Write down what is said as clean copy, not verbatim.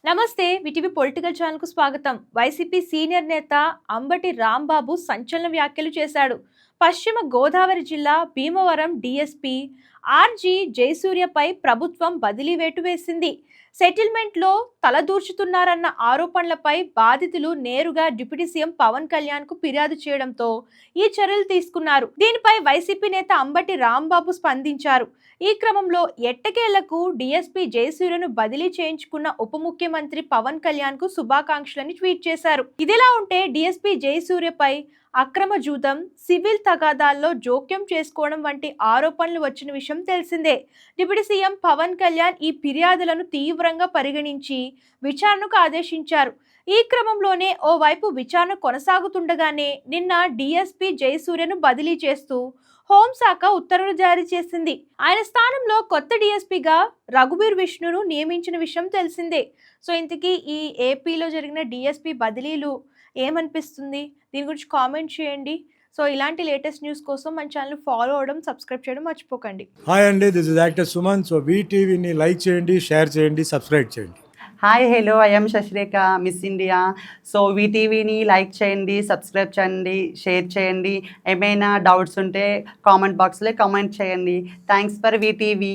నమస్తే VTV political channel కు స్వాగతం. వైసీపీ సీనియర్ నేత అంబటి రాంబాబు సంచలన వ్యాఖ్యలు చేశాడు. పశ్చిమ గోదావరి జిల్లా భీమవరం డీఎస్పీ ఆర్జీ జయసూర్యపై ప్రభుత్వం బదిలీ వేటు వేసింది. సెటిల్మెంట్లో తలదూర్చుతున్నారన్న ఆరోపణలపై బాధితులు నేరుగా డిప్యూటీ సీఎం పవన్ కళ్యాణ్ కు ఫిర్యాదు చేయడంతో ఈ చర్యలు తీసుకున్నారు. దీనిపై వైసీపీ నేత అంబటి రాంబాబు స్పందించారు. ఈ క్రమంలో ఎట్టకేళ్లకు డీఎస్పీ జయసూర్యను బదిలీ చేయించుకున్న ఉప ముఖ్యమంత్రి పవన్ కళ్యాణ్ కు శుభాకాంక్షలని ట్వీట్ చేశారు. ఇదిలా ఉంటే డీఎస్పీ జయసూర్యపై అక్రమ జూదం, సివిల్ తగాదాల్లో జోక్యం చేసుకోవడం వంటి ఆరోపణలు వచ్చిన విషయం తెలిసిందే. డిప్యూటీ సీఎం పవన్ కళ్యాణ్ ఈ ఫిర్యాదులను తీవ్రంగా పరిగణించి విచారణకు ఆదేశించారు. ఈ క్రమంలోనే ఓవైపు విచారణ కొనసాగుతుండగానే నిన్న డీఎస్పీ జయసూర్యను బదిలీ చేస్తూ హోంశాఖ ఉత్తర్వులు జారీ చేసింది. ఆయన స్థానంలో కొత్త డీఎస్పీగా రఘువీర్ విష్ణును నియమించిన విషయం తెలిసిందే. సో ఇంతకీ ఈ ఏపీలో జరిగిన డీఎస్పీ బదిలీలు ఏమనిపిస్తుంది, దీని గురించి కామెంట్ చేయండి. సో ఇలాంటి లేటెస్ట్ న్యూస్ కోసం మన ఛానల్ ఫాలో అవడం, సబ్స్క్రైబ్ చేయడం మర్చిపోకండి. హాయ్ అండి, this is actor Suman. So వీటీవీని లైక్ చేయండి, షేర్ చేయండి, సబ్స్క్రైబ్ చేయండి. Hi hello, I'm Shashirekha, miss India. So వీటీవీని లైక్ చేయండి, సబ్స్క్రైబ్ చేయండి, షేర్ చేయండి. ఏమైనా డౌట్స్ ఉంటే కామెంట్ బాక్స్లో కామెంట్ చేయండి. Thanks for VTV.